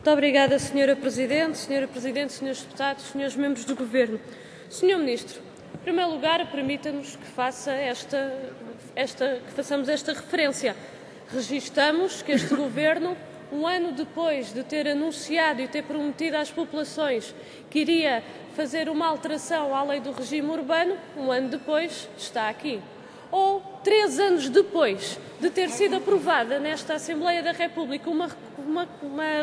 Muito obrigada, Sra. Presidente, Srs. Deputados, Srs. Membros do Governo. Sr. Ministro, em primeiro lugar, permita-nos que façamos esta referência. Registamos que este Governo, um ano depois de ter anunciado e ter prometido às populações que iria fazer uma alteração à lei do regime urbano, um ano depois está aqui. Ou 3 anos depois de ter sido aprovada nesta Assembleia da República uma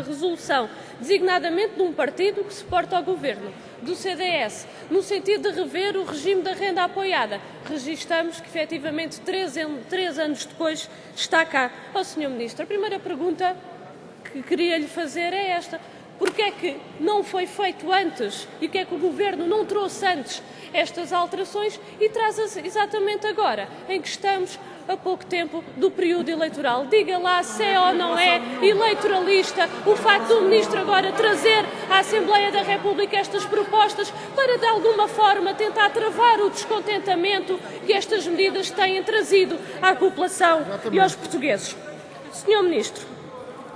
resolução designadamente de um partido que suporta ao Governo, do CDS, no sentido de rever o regime da renda apoiada. Registamos que, efetivamente, 3 anos depois está cá. Sr. Ministro, a primeira pergunta que queria lhe fazer é esta. Porquê é que não foi feito antes e o que é que o Governo não trouxe antes estas alterações e traz exatamente agora, em que estamos a pouco tempo do período eleitoral? Diga lá se é ou não é eleitoralista o facto do Ministro agora trazer à Assembleia da República estas propostas para, de alguma forma, tentar travar o descontentamento que estas medidas têm trazido à população e aos portugueses. Sr. Ministro,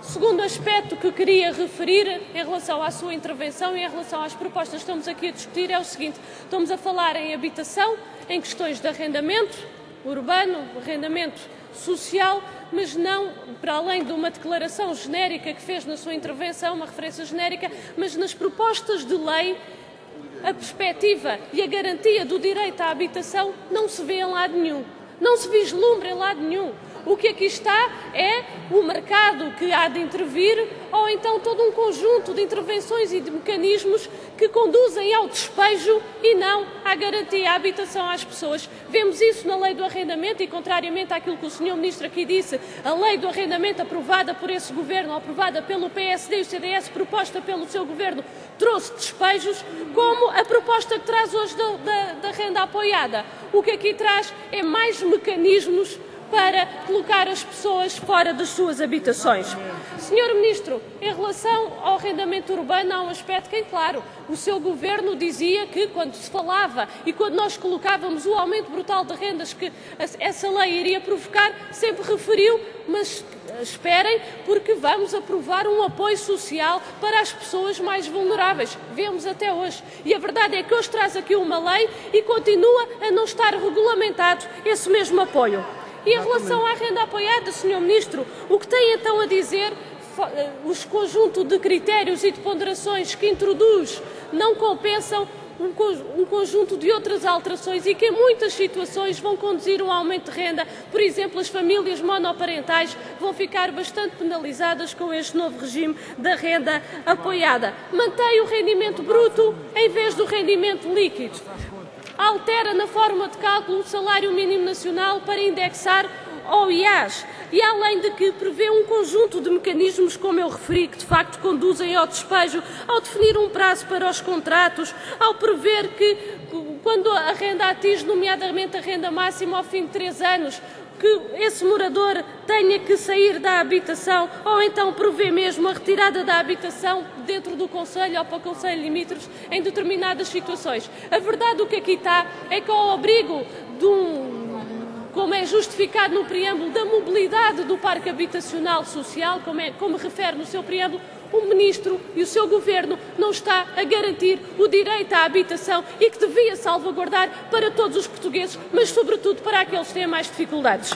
segundo aspecto que queria referir em relação à sua intervenção e em relação às propostas que estamos aqui a discutir é o seguinte: estamos a falar em habitação, em questões de arrendamento urbano, arrendamento social, mas não para além de uma declaração genérica que fez na sua intervenção, uma referência genérica, mas nas propostas de lei, a perspectiva e a garantia do direito à habitação não se vê em lado nenhum, não se vislumbra em lado nenhum. O que aqui está é o mercado que há de intervir ou então todo um conjunto de intervenções e de mecanismos que conduzem ao despejo e não à garantia à habitação às pessoas. Vemos isso na lei do arrendamento e, contrariamente àquilo que o Sr. Ministro aqui disse, a lei do arrendamento aprovada por esse Governo, aprovada pelo PSD e o CDS, proposta pelo seu Governo, trouxe despejos, como a proposta que traz hoje da renda apoiada. O que aqui traz é mais mecanismos para colocar as pessoas fora das suas habitações. Sr. Ministro, em relação ao arrendamento urbano, há um aspecto que é claro. O seu Governo dizia que, quando se falava e quando nós colocávamos o aumento brutal de rendas que essa lei iria provocar, sempre referiu, mas esperem, porque vamos aprovar um apoio social para as pessoas mais vulneráveis. Vemos até hoje. E a verdade é que hoje traz aqui uma lei e continua a não estar regulamentado esse mesmo apoio. E em relação à renda apoiada, Sr. Ministro, o que tem então a dizer os conjunto de critérios e de ponderações que introduz não compensam um conjunto de outras alterações e que em muitas situações vão conduzir a um aumento de renda? Por exemplo, as famílias monoparentais vão ficar bastante penalizadas com este novo regime da renda apoiada. Mantém o rendimento bruto em vez do rendimento líquido. Altera na forma de cálculo o salário mínimo nacional para indexar ao IAS e, além de que prevê um conjunto de mecanismos, como eu referi, que de facto conduzem ao despejo, ao definir um prazo para os contratos, ao prever que, quando a renda atinge, nomeadamente a renda máxima ao fim de 3 anos, que esse morador tenha que sair da habitação, ou então prevê mesmo a retirada da habitação dentro do concelho ou para o concelho limítrofes em determinadas situações. A verdade, o que aqui está é que, ao abrigo de como é justificado no preâmbulo, da mobilidade do parque habitacional social, como refere no seu preâmbulo, o Ministro e o seu Governo não está a garantir o direito à habitação e que devia salvaguardar para todos os portugueses, mas sobretudo para aqueles que têm mais dificuldades.